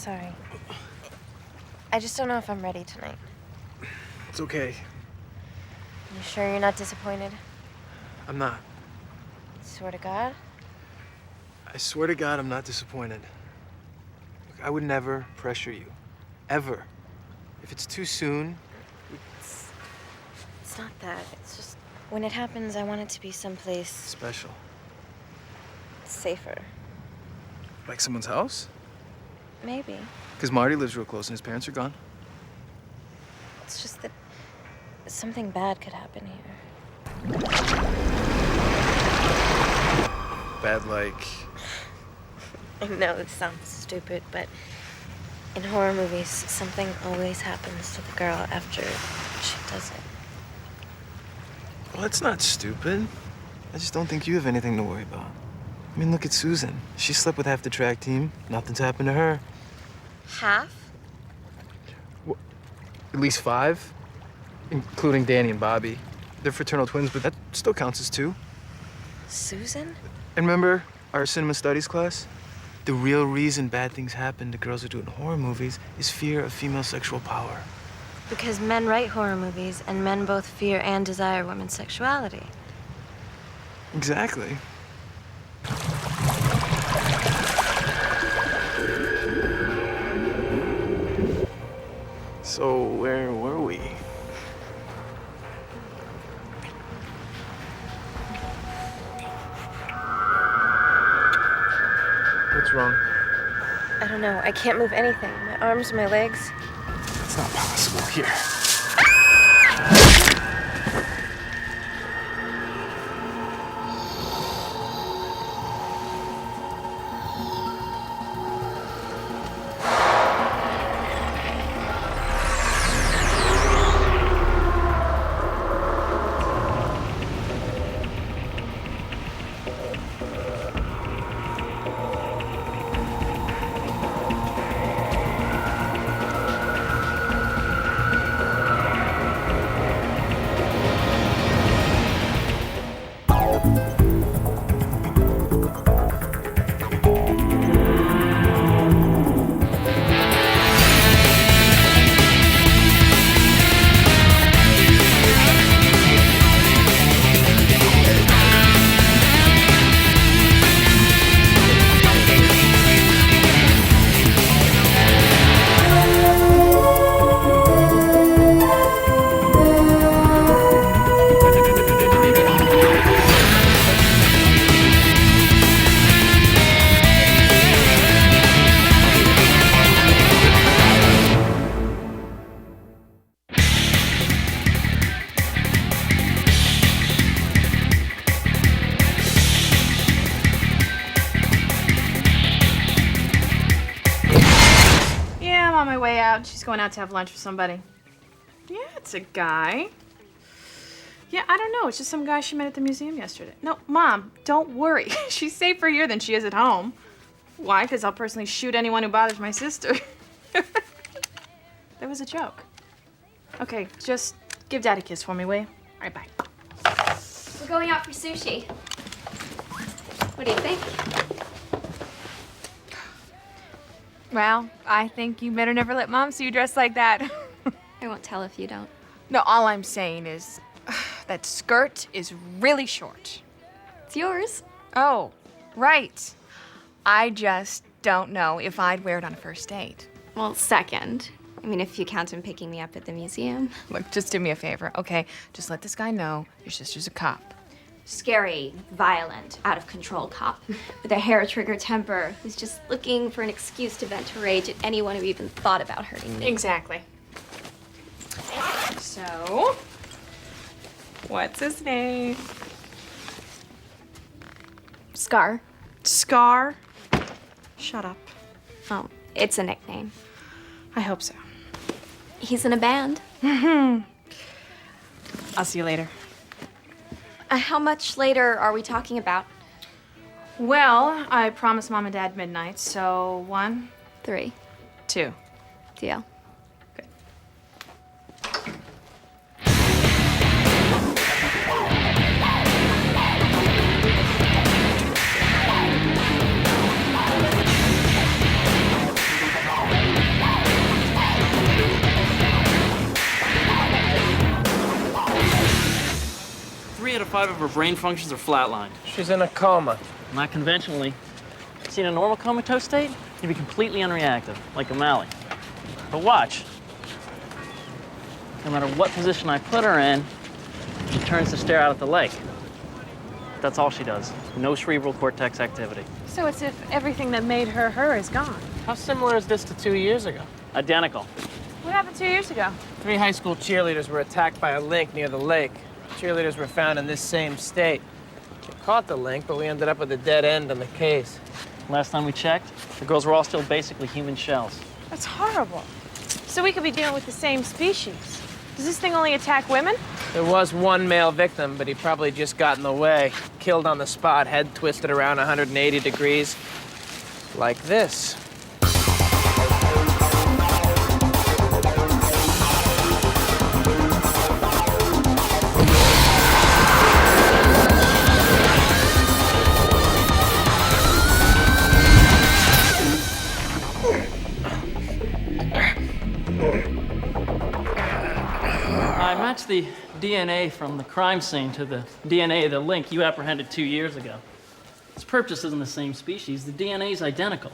sorry. I just don't know if I'm ready tonight. It's okay. You sure you're not disappointed? I'm not. Swear to God? I swear to God, I'm not disappointed. Look, I would never pressure you. Ever. If it's too soon... It's not that. It's just, when it happens, I want it to be someplace... Special. Safer. Like someone's house? Maybe. Because Marty lives real close and his parents are gone. It's just that something bad could happen here. Bad like... I know this sounds stupid, but in horror movies, something always happens to the girl after she does it. Well, that's not stupid. I just don't think you have anything to worry about. I mean, look at Susan. She slept with half the track team. Nothing's happened to her. Half? Well, at least 5, including Danny and Bobby. They're fraternal twins, but that still counts as 2. Susan? And remember our cinema studies class? The real reason bad things happen to girls who do it in horror movies is fear of female sexual power. Because men write horror movies, and men both fear and desire women's sexuality. Exactly. So, where were we? What's wrong? I don't know. I can't move anything. My arms, my legs. It's not possible. Here. On my way out. She's going out to have lunch with somebody. Yeah, it's a guy. Yeah, I don't know. It's just some guy she met at the museum yesterday. No, Mom, don't worry. She's safer here than she is at home. Why? Because I'll personally shoot anyone who bothers my sister. That was a joke. Okay, just give Dad a kiss for me, will you? All right, bye. We're going out for sushi. What do you think? Well, I think you better never let Mom see you dressed like that. I won't tell if you don't. No, all I'm saying is that skirt is really short. It's yours. Oh, right. I just don't know if I'd wear it on a first date. Well, second. I mean, if you count him picking me up at the museum. Look, just do me a favor, okay? Just let this guy know your sister's a cop. Scary, violent, out of control cop with a hair trigger temper who's just looking for an excuse to vent her rage at anyone who even thought about hurting me. Exactly. So, what's his name? Scar. Scar? Shut up. Oh, it's a nickname. I hope so. He's in a band. I'll see you later. How much later are we talking about? Well, I promised Mom and Dad midnight, so 1, 3. 2. Deal. 5 of her brain functions are flatlined. She's in a coma. Not conventionally. See, in a normal comatose state, you'd be completely unreactive, like O'Malley. But watch. No matter what position I put her in, she turns to stare out at the lake. That's all she does. No cerebral cortex activity. So it's if everything that made her her is gone. How similar is this to 2 years ago? Identical. What happened 2 years ago? 3 high school cheerleaders were attacked by a link near the lake. Cheerleaders were found in this same state. We caught the link, but we ended up with a dead end on the case. Last time we checked, the girls were all still basically human shells. That's horrible. So we could be dealing with the same species. Does this thing only attack women? There was one male victim, but he probably just got in the way. Killed on the spot, head twisted around 180 degrees. Like this. I matched the DNA from the crime scene to the DNA of the link you apprehended 2 years ago. Its purpose isn't the same species. The DNA is identical.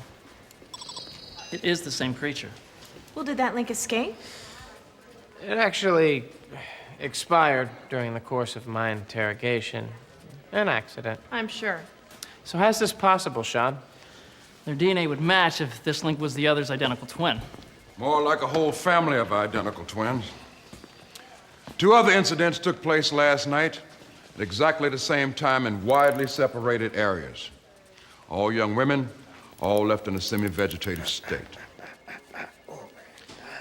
It is the same creature. Well, did that link escape? It actually expired during the course of my interrogation. An accident. I'm sure. So how's this possible, Sean? Their DNA would match if this link was the other's identical twin. More like a whole family of identical twins. 2 other incidents took place last night at exactly the same time in widely separated areas. All young women, all left in a semi-vegetative state.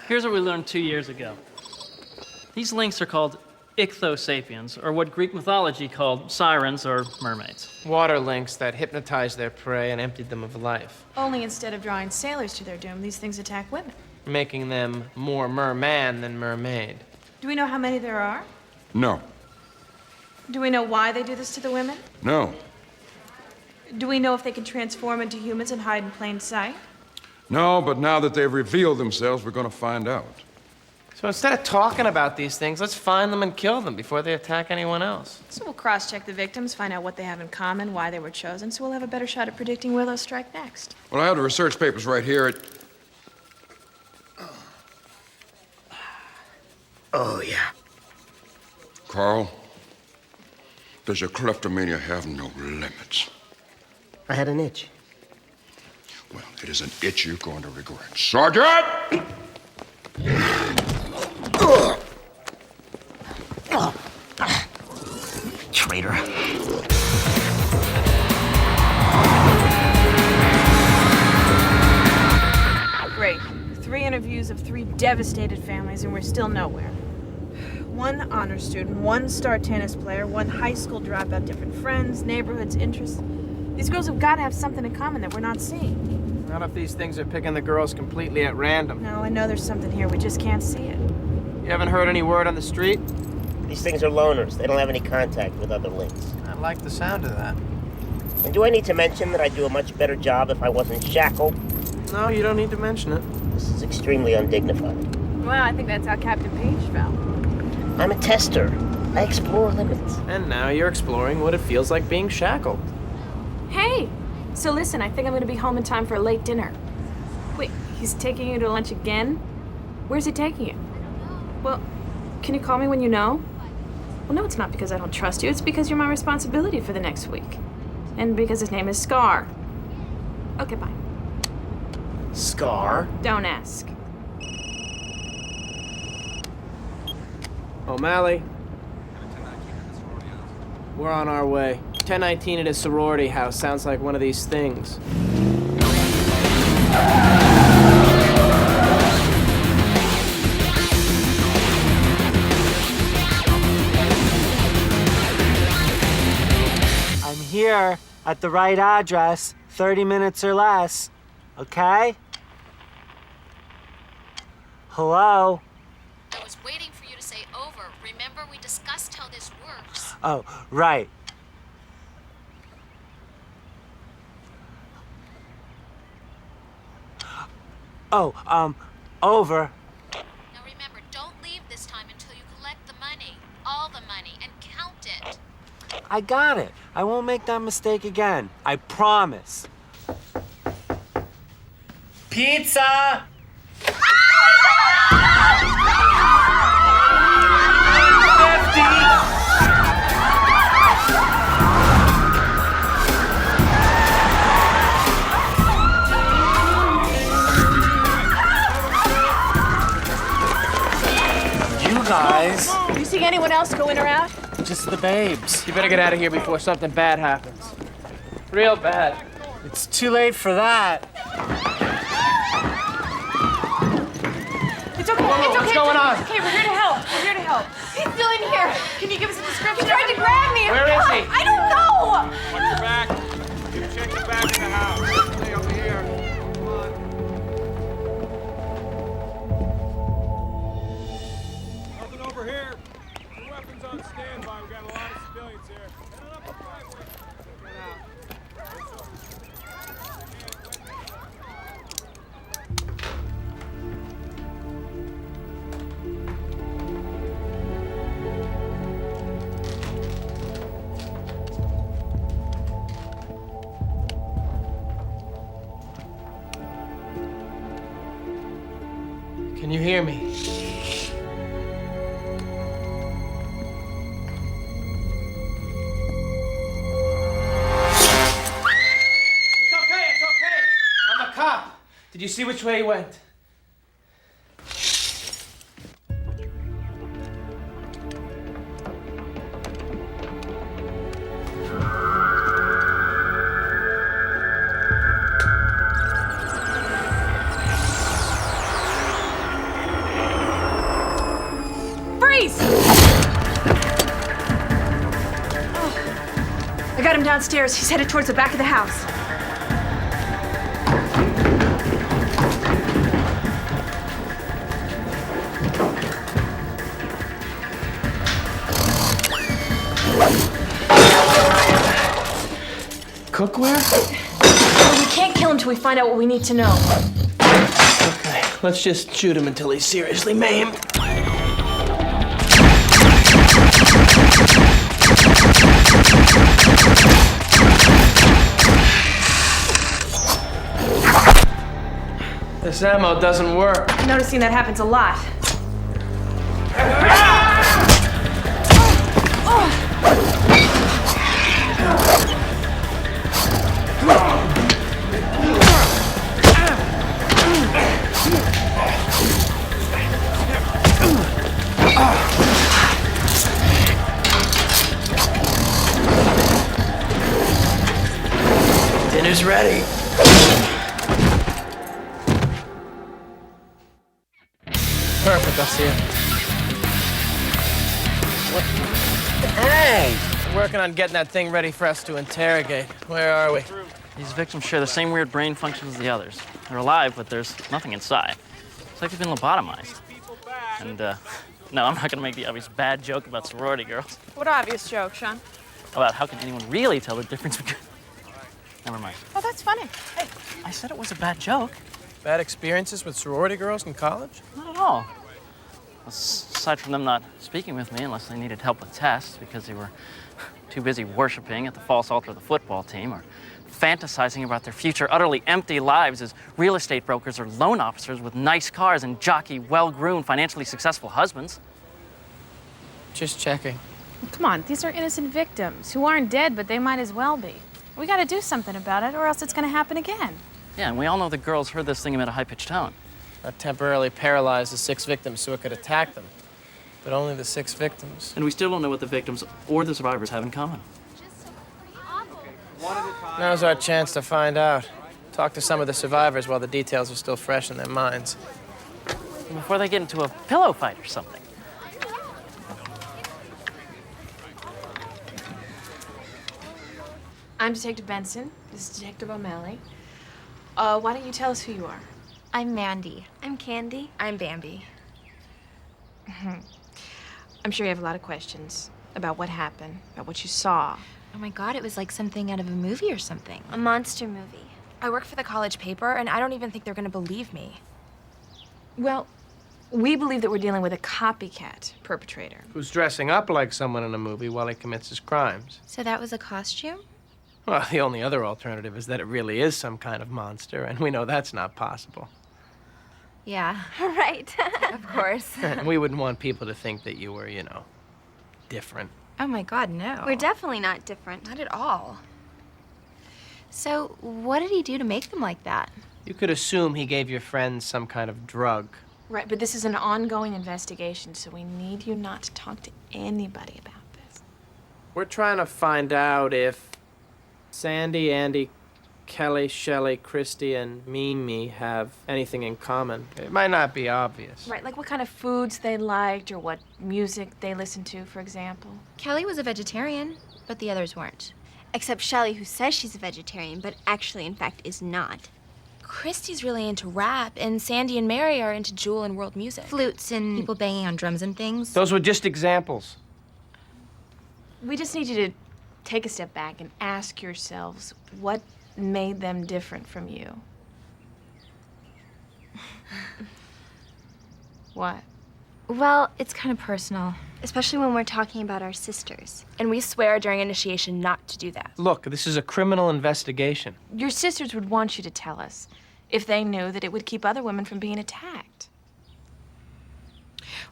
Here's what we learned 2 years ago. These links are called ichthosapiens, or what Greek mythology called sirens or mermaids. Water lynx that hypnotized their prey and emptied them of life, Only instead of drawing sailors to their doom, these things attack women. making them more merman than mermaid. Do we know how many there are? No, Do we know why they do this to the women? no, Do we know if they can transform into humans and hide in plain sight? no, but now that they've revealed themselves, we're gonna find out. So instead of talking about these things, let's find them and kill them before they attack anyone else. So we'll cross-check the victims, find out what they have in common, why they were chosen, so we'll have a better shot at predicting where they'll strike next. Well, I have the research papers right here. Oh, yeah. Carl, does your kleptomania have no limits? I had an itch. Well, it is an itch you're going to regret. Sergeant! Traitor. Great. 3 interviews of 3 devastated families, and we're still nowhere. 1 honor student, 1 star tennis player, 1 high school dropout, different friends, neighborhoods, interests. These girls have got to have something in common that we're not seeing. Not if these things are picking the girls completely at random. No, I know there's something here, we just can't see it. You haven't heard any word on the street? These things are loners. They don't have any contact with other links. I like the sound of that. And do I need to mention that I'd do a much better job if I wasn't shackled? No, you don't need to mention it. This is extremely undignified. Well, I think that's how Captain Page felt. I'm a tester. I explore limits. And now you're exploring what it feels like being shackled. Hey! So listen, I think I'm gonna be home in time for a late dinner. Wait, he's taking you to lunch again? Where's he taking you? Well, can you call me when you know? Well, no, it's not because I don't trust you. It's because you're my responsibility for the next week. And because his name is Scar. Okay, bye. Scar? Don't ask. O'Malley. We're on our way. 1019 at his sorority house. Sounds like one of these things. I'm here at the right address, 30 minutes or less. Okay? Hello? I was waiting for you to say over. Remember, we discussed how this works. Oh, right. Oh, over. Now remember, don't leave this time until you collect the money. All the money, and count it. I got it. I won't make that mistake again. I promise. Pizza! Guys. You see anyone else go in or out? Just the babes. You better get out of here before something bad happens. Real bad. It's too late for that. It's okay, Whoa, it's okay. what's going on? It's okay, we're here to help. We're here to help. He's still in here. Can you give us a description? He tried to grab me. Where is he? I don't know. Watch your back. You check your back in the house. Stay over here. Come on. Nothing over here. Your weapons on standby. We got a lot of civilians here. Head up the driveway. Get out. Can you hear me? It's okay. I'm a cop. Did you see which way he went? Freeze! I got him downstairs. He's headed towards the back of the house. Cookware? Well, we can't kill him till we find out what we need to know. Okay, let's just shoot him until he's seriously maimed. This ammo doesn't work. I'm noticing that happens a lot. Dinner's ready. Perfect, I'll see you. Hey! Working on getting that thing ready for us to interrogate. Where are we? These victims share the same weird brain functions as the others. They're alive, but there's nothing inside. It's like they've been lobotomized. And, no, I'm not gonna make the obvious bad joke about sorority girls. What obvious joke, Sean? About how can anyone really tell the difference between... Never mind. Oh, that's funny. Hey, I said it was a bad joke. Bad experiences with sorority girls in college? Not at all. Aside from them not speaking with me unless they needed help with tests because they were too busy worshiping at the false altar of the football team or fantasizing about their future utterly empty lives as real estate brokers or loan officers with nice cars and jockey, well-groomed, financially successful husbands. Just checking. Come on, these are innocent victims who aren't dead, but they might as well be. We gotta do something about it, or else it's gonna happen again. Yeah, and we all know the girls heard this thing emit a high-pitched tone. That temporarily paralyzed the 6 victims so it could attack them. But only the 6 victims. And we still don't know what the victims or the survivors have in common. Now's our chance to find out. Talk to some of the survivors while the details are still fresh in their minds. Before they get into a pillow fight or something. I'm Detective Benson. This is Detective O'Malley. Why don't you tell us who you are? I'm Mandy. I'm Candy. I'm Bambi. I'm sure you have a lot of questions about what happened, about what you saw. Oh my God, it was like something out of a movie or something. A monster movie. I work for the college paper, and I don't even think they're gonna believe me. Well, We believe that we're dealing with a copycat perpetrator. Who's dressing up like someone in a movie while he commits his crimes. So that was a costume? Well, the only other alternative is that it really is some kind of monster, and we know that's not possible. Yeah. Right. Of course. And we wouldn't want people to think that you were, different. Oh my God, no. We're definitely not different. Not at all. So what did he do to make them like that? You could assume he gave your friends some kind of drug. Right, but this is an ongoing investigation, so we need you not to talk to anybody about this. We're trying to find out if Sandy, Andy, Kelly, Shelley, Christy, and Mimi have anything in common. It might not be obvious. Right, like what kind of foods they liked or what music they listened to, for example. Kelly was a vegetarian, but the others weren't. Except Shelley, who says she's a vegetarian, but actually, in fact, is not. Christy's really into rap, and Sandy and Mary are into jewel and world music. Flutes and people banging on drums and things. Those were just examples. We just need you to take a step back and ask yourselves what made them different from you. What? Well, it's kind of personal. Especially when we're talking about our sisters. And we swear during initiation not to do that. Look, this is a criminal investigation. Your sisters would want you to tell us if they knew that it would keep other women from being attacked.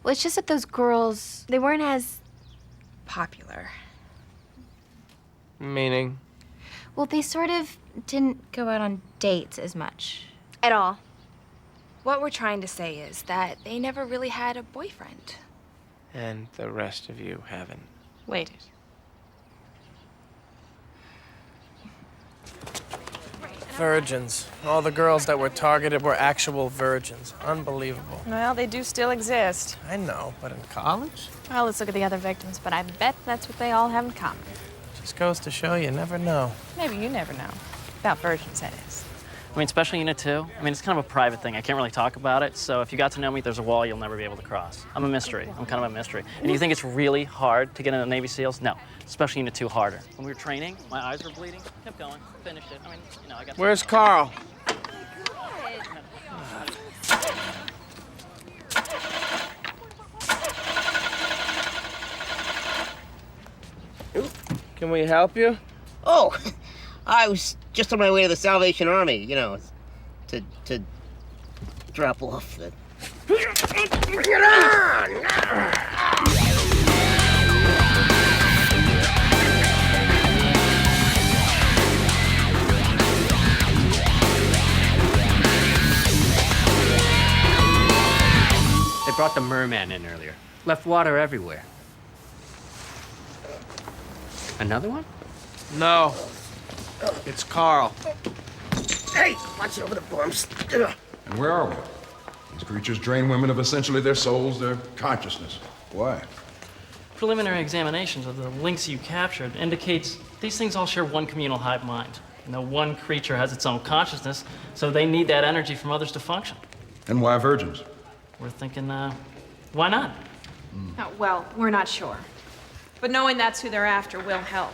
Well, it's just that those girls, They weren't as... popular. Meaning? Well, they sort of didn't go out on dates as much. at all. What we're trying to say is that they never really had a boyfriend. And the rest of you haven't. Waited. Virgins. All the girls that were targeted were actual virgins. Unbelievable. Well, they do still exist. I know, but in college? Well, let's look at the other victims, but I bet that's what they all have in common. Just goes to show you never know. Maybe you never know. About virgins, that is. I mean, Special Unit 2, it's kind of a private thing. I can't really talk about it, so if you got to know me, there's a wall you'll never be able to cross. I'm a mystery. I'm kind of a mystery. And you think it's really hard to get into Navy SEALs? No. Special Unit 2 harder. When we were training, my eyes were bleeding. Kept going. Finished it. I got... Where's Carl? Can we help you? Oh, I was just on my way to the Salvation Army, you know, to drop off the... Bring it on! They brought the merman in earlier. Left water everywhere. Another one? No. It's Carl. Hey, watch over the bumps. And where are we? These creatures drain women of essentially their souls, their consciousness. Why? Preliminary examinations of the links you captured indicates these things all share one communal hive mind. No one creature has its own consciousness, so they need that energy from others to function. And why virgins? We're thinking, why not? Oh, well, we're not sure. But knowing that's who they're after will help.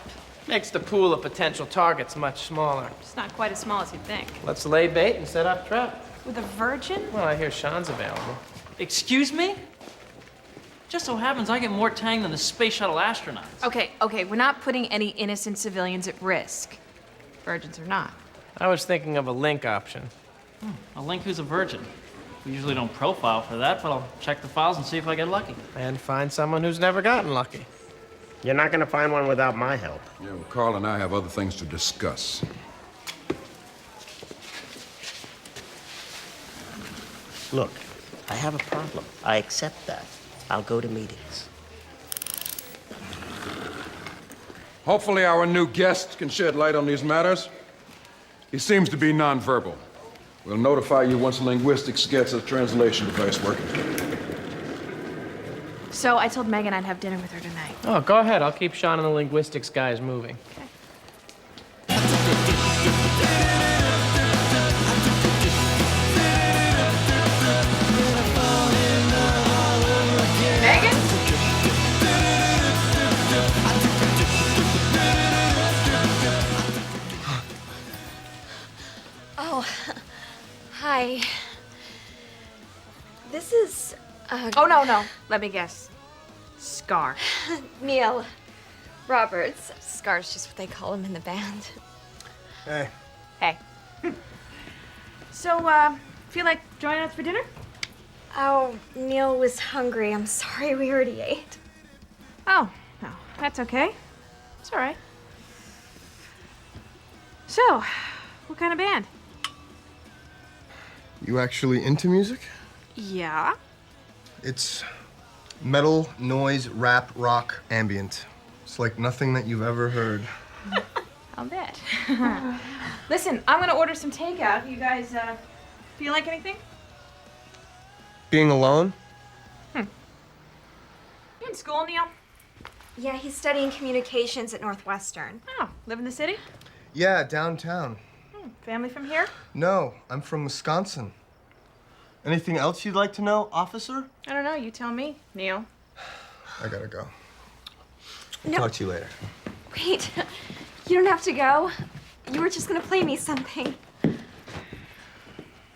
Makes the pool of potential targets much smaller. It's not quite as small as you'd think. Let's lay bait and set up trap. With a virgin? Well, I hear Sean's available. Excuse me? Just so happens I get more tang than the space shuttle astronauts. Okay, we're not putting any innocent civilians at risk. Virgins or not. I was thinking of a link option. A link who's a virgin. We usually don't profile for that, but I'll check the files and see if I get lucky. And find someone who's never gotten lucky. You're not gonna find one without my help. Yeah, well, Carl and I have other things to discuss. Look, I have a problem. I accept that. I'll go to meetings. Hopefully our new guest can shed light on these matters. He seems to be nonverbal. We'll notify you once linguistics gets a translation device working. So I told Megan I'd have dinner with her tonight. Oh, go ahead. I'll keep Sean and the linguistics guys moving. Megan? Oh, hi. This is Oh, no. Let me guess. Scar. Neil Roberts. Scar's just what they call him in the band. Hey. Hey. So, feel like joining us for dinner? Oh, Neil was hungry. I'm sorry we already ate. Oh, no, that's okay. It's all right. So, what kind of band? You actually into music? Yeah. It's metal, noise, rap, rock, ambient. It's like nothing that you've ever heard. I'll bet. Listen, I'm gonna order some takeout. You guys, feel like anything? Being alone? You in school, Neil? Yeah, he's studying communications at Northwestern. Oh, live in the city? Yeah, downtown. Family from here? No, I'm from Wisconsin. Anything else you'd like to know, officer? I don't know, you tell me, Neil. I gotta go. No. Talk to you later. Wait, you don't have to go. You were just gonna play me something.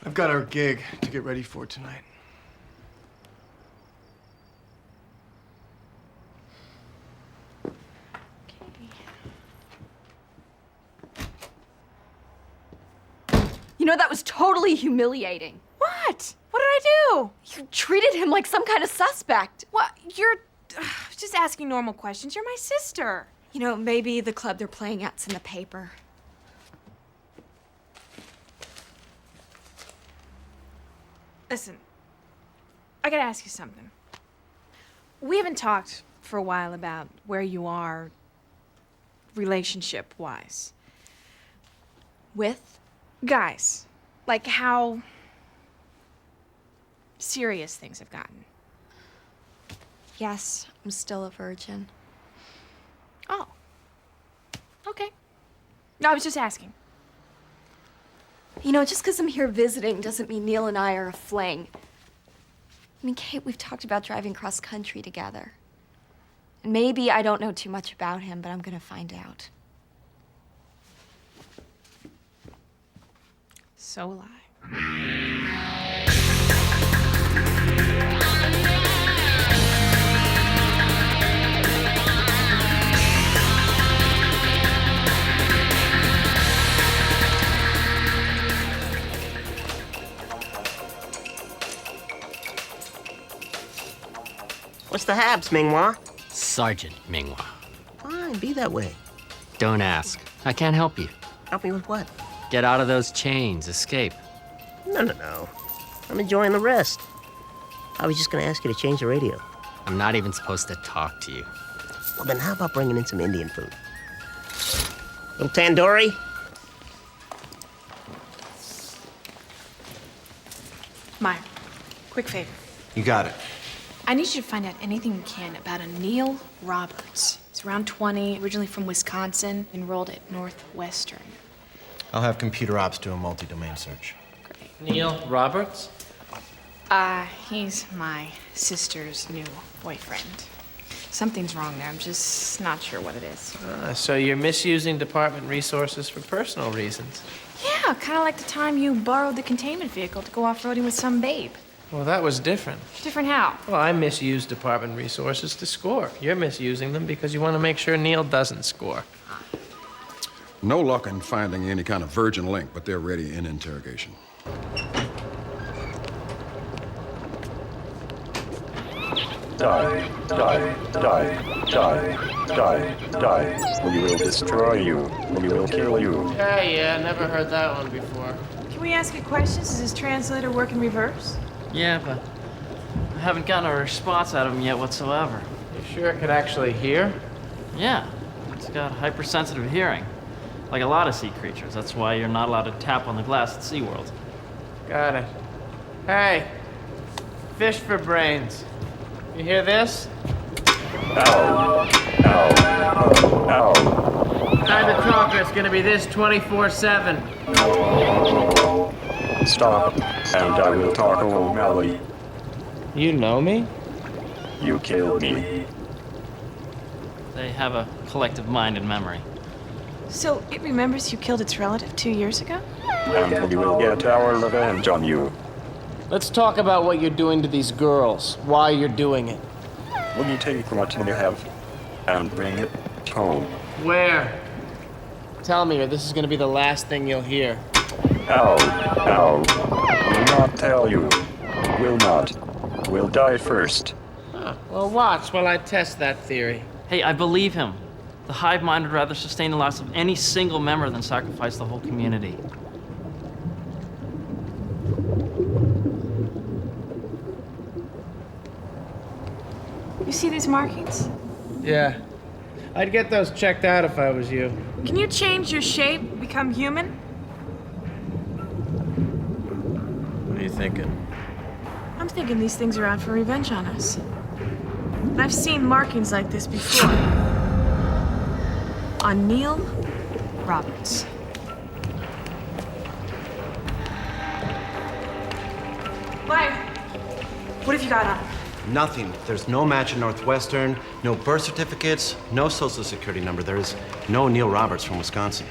I've got our gig to get ready for tonight. You know, that was totally humiliating. What? What did I do? You treated him like some kind of suspect. What? You're just asking normal questions. You're my sister. You know, maybe the club they're playing at's in the paper. Listen, I gotta ask you something. We haven't talked for a while about where you are relationship-wise. With? Guys. Like how serious things have gotten. Yes, I'm still a virgin. Oh. Okay. No, I was just asking. You know, just because I'm here visiting doesn't mean Neil and I are a fling. I mean, Kate, we've talked about driving cross country together. And maybe I don't know too much about him, but I'm gonna find out. So will I. What's the haps, Minghua? Sergeant Minghua. Fine, be that way. Don't ask. I can't help you. Help me with what? Get out of those chains. Escape. No. I'm enjoying the rest. I was just gonna ask you to change the radio. I'm not even supposed to talk to you. Well, then how about bringing in some Indian food? Little tandoori? Meyer, quick favor. You got it. I need you to find out anything you can about a Neil Roberts. He's around 20, originally from Wisconsin, enrolled at Northwestern. I'll have computer ops do a multi-domain search. Neil Roberts? He's my sister's new boyfriend. Something's wrong there. I'm just not sure what it is. So you're misusing department resources for personal reasons. Yeah, kind of like the time you borrowed the containment vehicle to go off-roading with some babe. Well, that was different. Different how? Well, I misuse department resources to score. You're misusing them because you want to make sure Neil doesn't score. No luck in finding any kind of virgin link, but they're ready in interrogation. Die, die, die, die, die, die. We will destroy you. We will kill you. Yeah, never heard that one before. Can we ask you questions? Does this translator work in reverse? Yeah, but I haven't gotten a response out of him yet whatsoever. You sure it could actually hear? Yeah, it's got hypersensitive hearing. Like a lot of sea creatures. That's why you're not allowed to tap on the glass at SeaWorld. Got it. Hey, fish for brains. You hear this? Ow. Ow. Ow. Time to talk, it's gonna be this 24/7. Stop, and I will talk O'Malley. You know me? You killed me. They have a collective mind and memory. So it remembers you killed its relative 2 years ago? And we will get our revenge on you. Let's talk about what you're doing to these girls, why you're doing it. Will you take what you have and bring it home? Where? Tell me, or this is gonna be the last thing you'll hear. Ow. Will not tell you. Will not. Will die first. Huh. Well, watch while I test that theory. Hey, I believe him. The hive mind would rather sustain the loss of any single member than sacrifice the whole community. You see these markings? Yeah. I'd get those checked out if I was you. Can you change your shape, become human? What are you thinking? I'm thinking these things are out for revenge on us. And I've seen markings like this before. On Neil Roberts. Why? What have you got on him? Nothing. There's no match in Northwestern, no birth certificates, no social security number. There is no Neil Roberts from Wisconsin.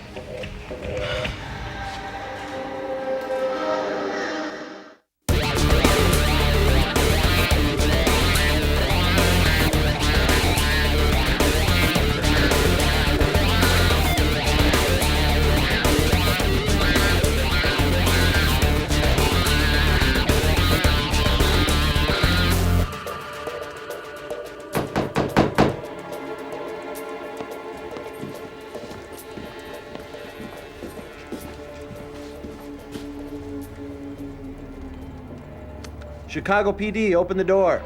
Chicago PD, open the door.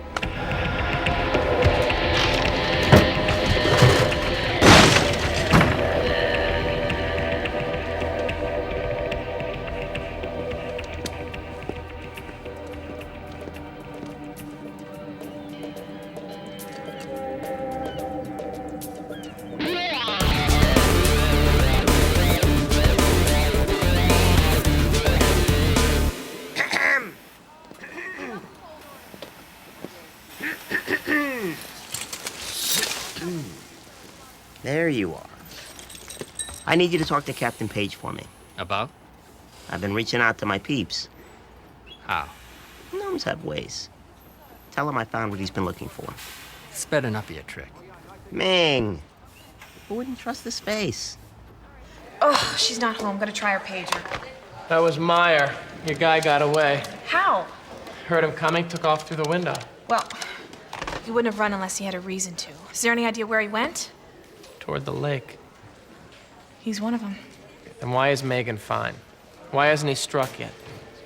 There you are. I need you to talk to Captain Page for me. About? I've been reaching out to my peeps. How? Gnomes have ways. Tell him I found what he's been looking for. This better not be a trick. Ming! Who wouldn't trust this face? Oh, she's not home. Gotta try her pager. That was Meyer. Your guy got away. How? Heard him coming, took off through the window. Well, he wouldn't have run unless he had a reason to. Is there any idea where he went? Toward the lake. He's one of them. Then why is Megan fine? Why hasn't he struck yet?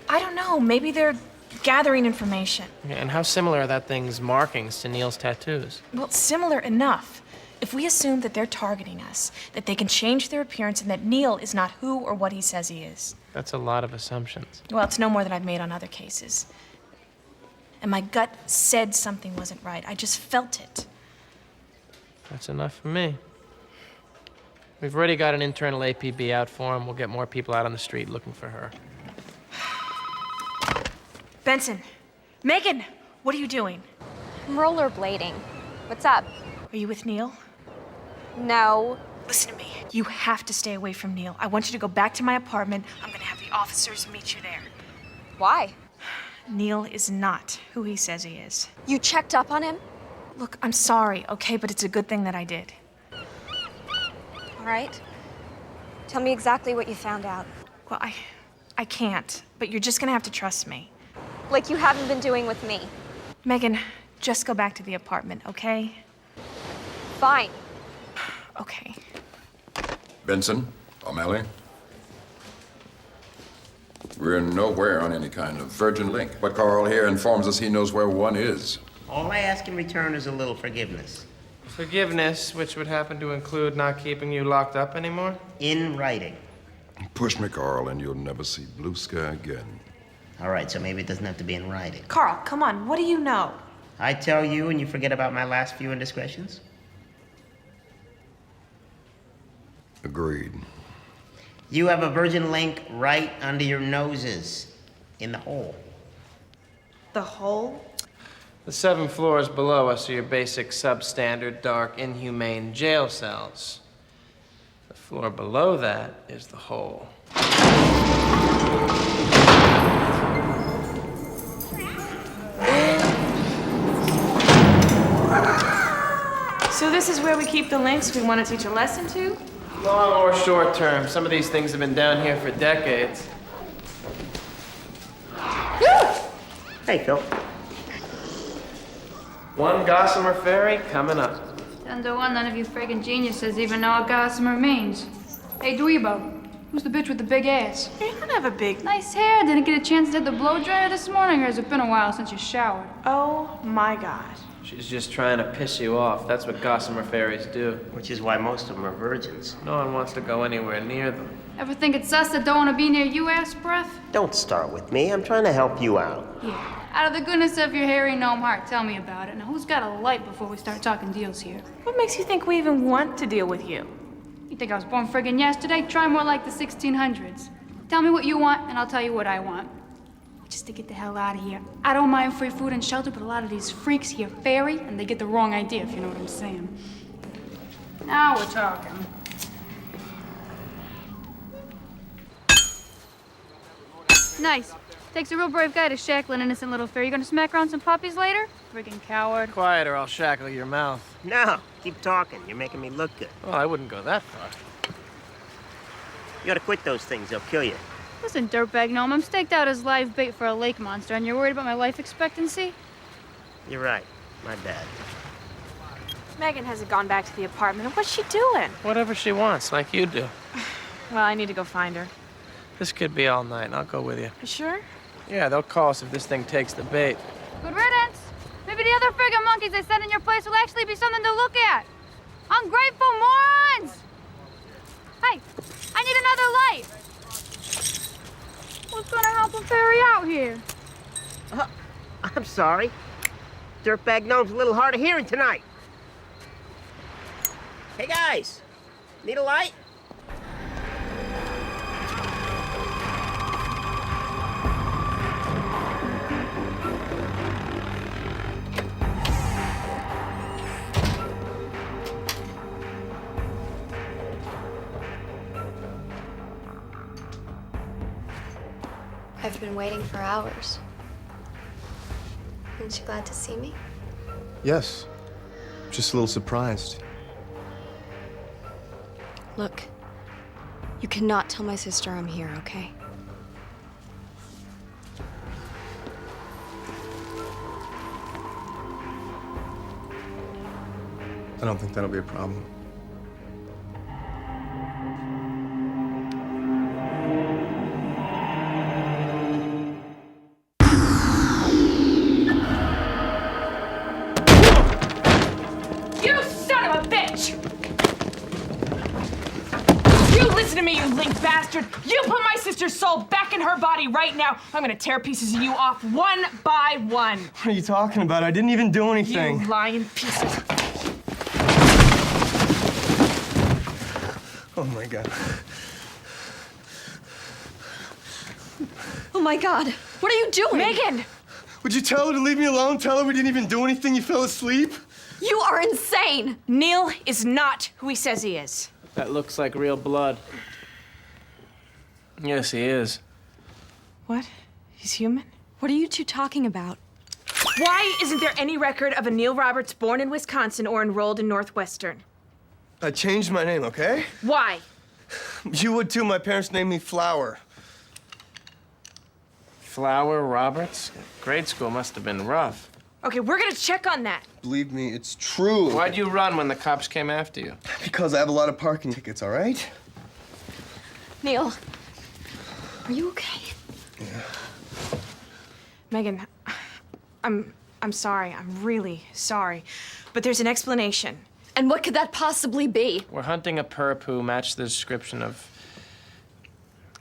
I don't know. Maybe they're gathering information. And how similar are that thing's markings to Neil's tattoos? Well, similar enough. If we assume that they're targeting us, that they can change their appearance, and that Neil is not who or what he says he is. That's a lot of assumptions. Well, it's no more than I've made on other cases. And my gut said something wasn't right. I just felt it. That's enough for me. We've already got an internal APB out for him. We'll get more people out on the street looking for her. Benson. Megan, what are you doing? I'm rollerblading. What's up? Are you with Neil? No. Listen to me. You have to stay away from Neil. I want you to go back to my apartment. I'm gonna have the officers meet you there. Why? Neil is not who he says he is. You checked up on him? Look, I'm sorry, okay, but it's a good thing that I did. All right. Tell me exactly what you found out. Well, I can't, but you're just gonna have to trust me. Like you haven't been doing with me. Megan, just go back to the apartment, okay? Fine. Okay. Benson, O'Malley. We're nowhere on any kind of Virgin Link, but Carl here informs us he knows where one is. All I ask in return is a little forgiveness. Forgiveness, which would happen to include not keeping you locked up anymore? In writing. Push me, Carl, and you'll never see blue sky again. All right, so maybe it doesn't have to be in writing. Carl, come on, what do you know? I tell you and you forget about my last few indiscretions? Agreed. You have a Virgin Link right under your noses. In the hole. The hole? The 7 floors below us are your basic substandard, dark, inhumane jail cells. The floor below that is the hole. So this is where we keep the links we want to teach a lesson to? Long or short term. Some of these things have been down here for decades. Hey, Phil. One Gossamer Ferry coming up. 10 to 1, none of you friggin' geniuses even know what gossamer means. Hey, Dweebo, who's the bitch with the big ass? You don't have a big... Nice hair. Didn't get a chance to hit the blow dryer this morning, or has it been a while since you showered? Oh, my God. She's just trying to piss you off. That's what Gossamer Fairies do. Which is why most of them are virgins. No one wants to go anywhere near them. Ever think it's us that don't want to be near you, ass breath? Don't start with me. I'm trying to help you out. Yeah. Out of the goodness of your hairy gnome heart, tell me about it. Now, who's got a light before we start talking deals here? What makes you think we even want to deal with you? You think I was born friggin' yesterday? Try more like the 1600s. Tell me what you want, and I'll tell you what I want. Just to get the hell out of here. I don't mind free food and shelter, but a lot of these freaks hear fairy, and they get the wrong idea, if you know what I'm saying. Now we're talking. Nice. Takes a real brave guy to shackle an innocent little fairy. You gonna smack around some puppies later? Friggin' coward. Quiet or I'll shackle your mouth. No, keep talking. You're making me look good. Well, I wouldn't go that far. You gotta quit those things. They'll kill you. Listen, dirtbag gnome, I'm staked out as live bait for a lake monster, and you're worried about my life expectancy? You're right. My bad. Megan hasn't gone back to the apartment. What's she doing? Whatever she wants, like you do. Well, I need to go find her. This could be all night. I'll go with you. You sure? Yeah, they'll call us if this thing takes the bait. Good riddance. Maybe the other friggin' monkeys they sent in your place will actually be something to look at. Ungrateful morons! Hey, I need another light. What's gonna help a fairy out here? I'm sorry. Dirtbag Gnome's a little hard of hearing tonight. Hey, guys. Need a light? I've been waiting for hours. Aren't you glad to see me? Yes. Just a little surprised. Look, you cannot tell my sister I'm here, okay? I don't think that'll be a problem. You son of a bitch! You listen to me, you link bastard! You put my sister's soul back in her body right now! I'm gonna tear pieces of you off one by one! What are you talking about? I didn't even do anything. You lying piece of... Oh my God. Oh my God, what are you doing? Megan! Would you tell her to leave me alone? Tell her we didn't even do anything, you fell asleep? You are insane! Neil is not who he says he is. That looks like real blood. Yes, he is. What? He's human? What are you two talking about? Why isn't there any record of a Neil Roberts born in Wisconsin or enrolled in Northwestern? I changed my name, okay? Why? You would too. My parents named me Flower. Flower Roberts? Grade school must have been rough. Okay, we're gonna check on that. Believe me, it's true. Why'd you run when the cops came after you? Because I have a lot of parking tickets, all right? Neil, are you okay? Yeah. Megan, I'm sorry. I'm really sorry. But there's an explanation. And what could that possibly be? We're hunting a perp who matched the description of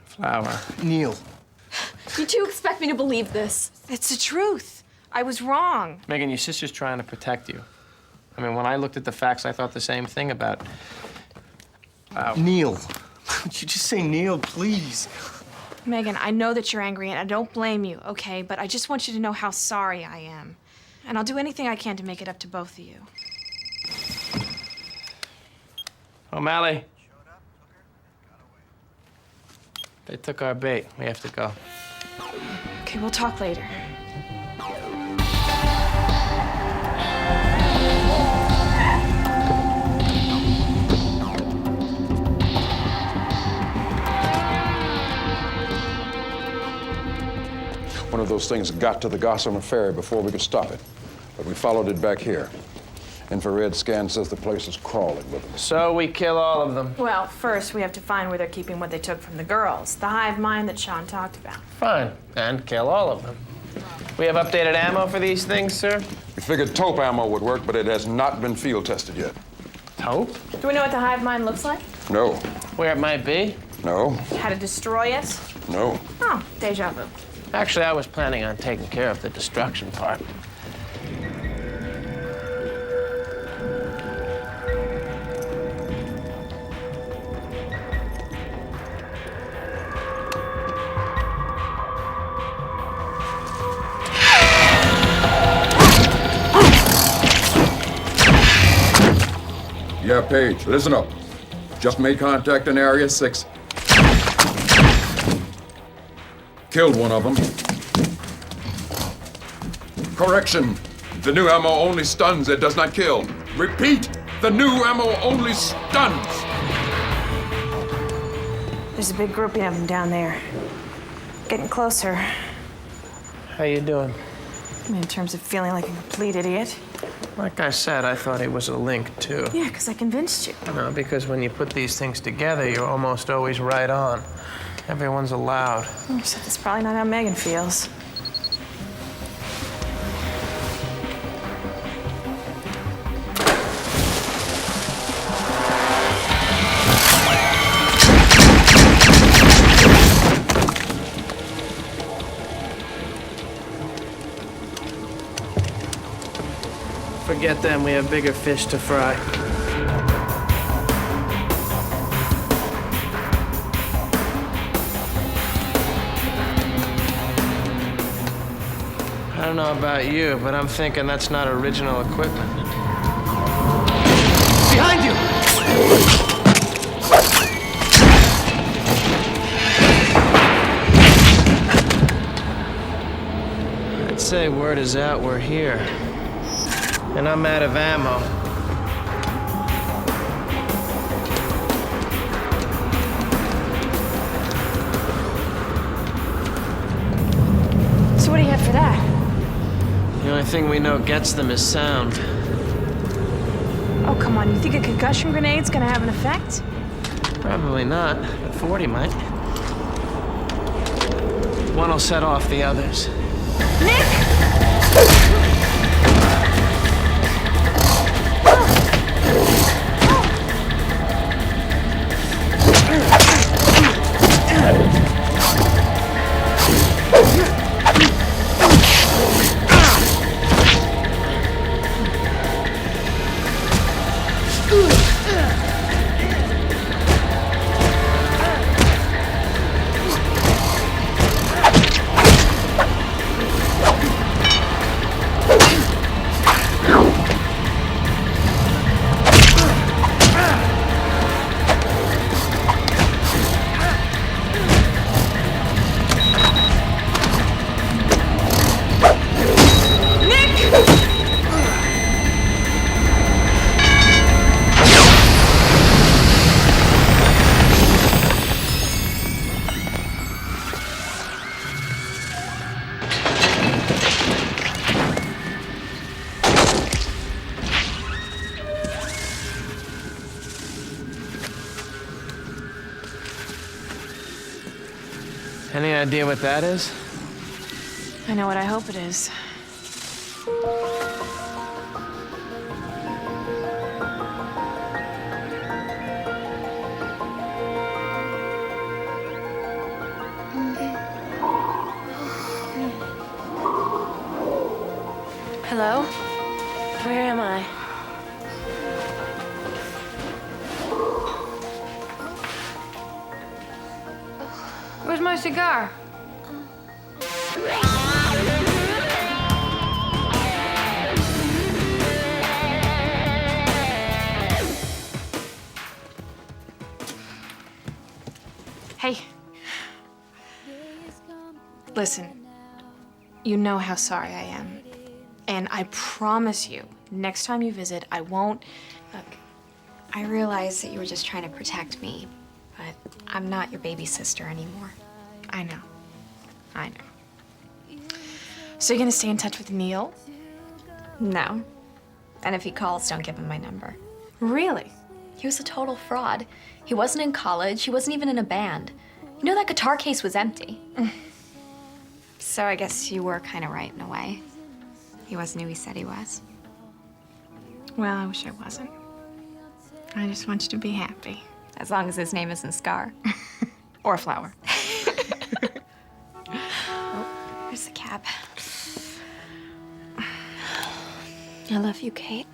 Flower. Neil. You two expect me to believe this? It's the truth. I was wrong. Megan, your sister's trying to protect you. I mean, when I looked at the facts, I thought the same thing about... Neil. Would you just say Neil, please? Megan, I know that you're angry, and I don't blame you, okay? But I just want you to know how sorry I am. And I'll do anything I can to make it up to both of you. O'Malley. They took our bait. We have to go. Okay, we'll talk later. One of those things got to the Gossamer Ferry before we could stop it. But we followed it back here. Infrared scan says the place is crawling with them. So we kill all of them. Well, first we have to find where they're keeping what they took from the girls. The hive mind that Sean talked about. Fine. And kill all of them. We have updated ammo for these things, sir? We figured taupe ammo would work, but it has not been field tested yet. Taupe? Do we know what the hive mind looks like? No. Where it might be? No. How to destroy us? No. Oh, deja vu. Actually, I was planning on taking care of the destruction part. Yeah, Paige, listen up. Just made contact in Area 6. Killed one of them. Correction. The new ammo only stuns, it does not kill. Repeat, the new ammo only stuns. There's a big grouping of them down there. Getting closer. How you doing? I mean, in terms of feeling like a complete idiot. Like I said, I thought he was a link, too. Yeah, because I convinced you. No, because when you put these things together, you're almost always right on. Everyone's allowed. Except that's probably not how Megan feels. Forget them, we have bigger fish to fry. I don't know about you, but I'm thinking that's not original equipment. Behind you! I'd say word is out, we're here. And I'm out of ammo. So what do you have for that? The only thing we know gets them is sound. Oh, come on. You think a concussion grenade's gonna have an effect? Probably not, but 40 might. One will set off the others. Nick! Any idea what that is? I know what I hope it is. Hello? Where am I? Where's my cigar? Hey. Listen, you know how sorry I am. And I promise you, next time you visit, I won't. Look, I realize that you were just trying to protect me, but I'm not your baby sister anymore. I know. So you're gonna stay in touch with Neil? No. And if he calls, don't give him my number. Really? He was a total fraud. He wasn't in college. He wasn't even in a band. You know, that guitar case was empty. So I guess you were kind of right in a way. He wasn't who he said he was. Well, I wish I wasn't. I just want you to be happy. As long as his name isn't Scar. Or Flower. Oh, here's the cab. I love you, Kate.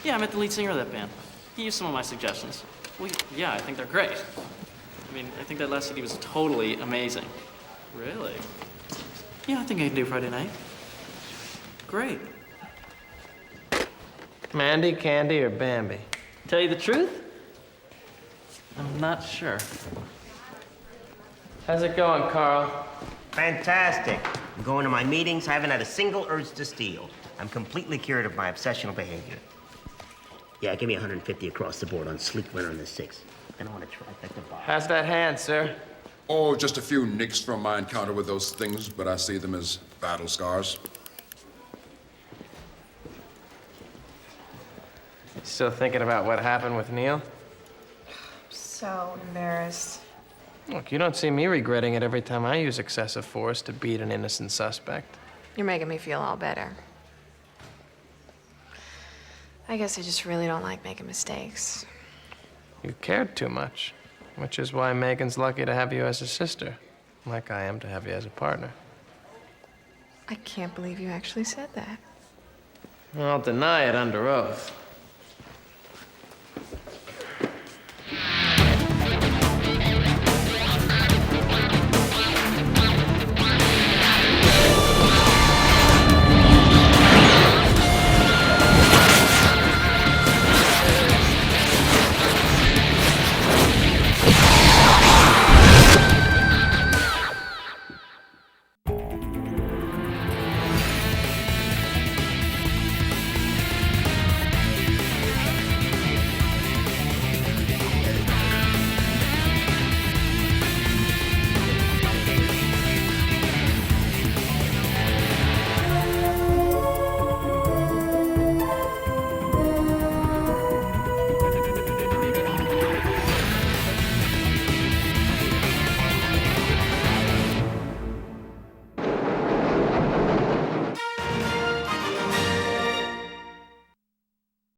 Yeah, I met the lead singer of that band. He used some of my suggestions. Well, yeah, I think they're great. I mean, I think that last CD was totally amazing. Really? Yeah, I think I can do Friday night. Great. Mandy, Candy, or Bambi? Tell you the truth? I'm not sure. How's it going, Carl? Fantastic. I'm going to my meetings. I haven't had a single urge to steal. I'm completely cured of my obsessional behavior. Yeah, give me 150 across the board on sleek winter on the 6th. I don't want to trifecta bar. How's that hand, sir? Oh, just a few nicks from my encounter with those things, but I see them as battle scars. Still thinking about what happened with Neil? So embarrassed. Look, you don't see me regretting it every time I use excessive force to beat an innocent suspect. You're making me feel all better. I guess I just really don't like making mistakes. You cared too much, which is why Megan's lucky to have you as a sister, like I am to have you as a partner. I can't believe you actually said that. I'll deny it under oath.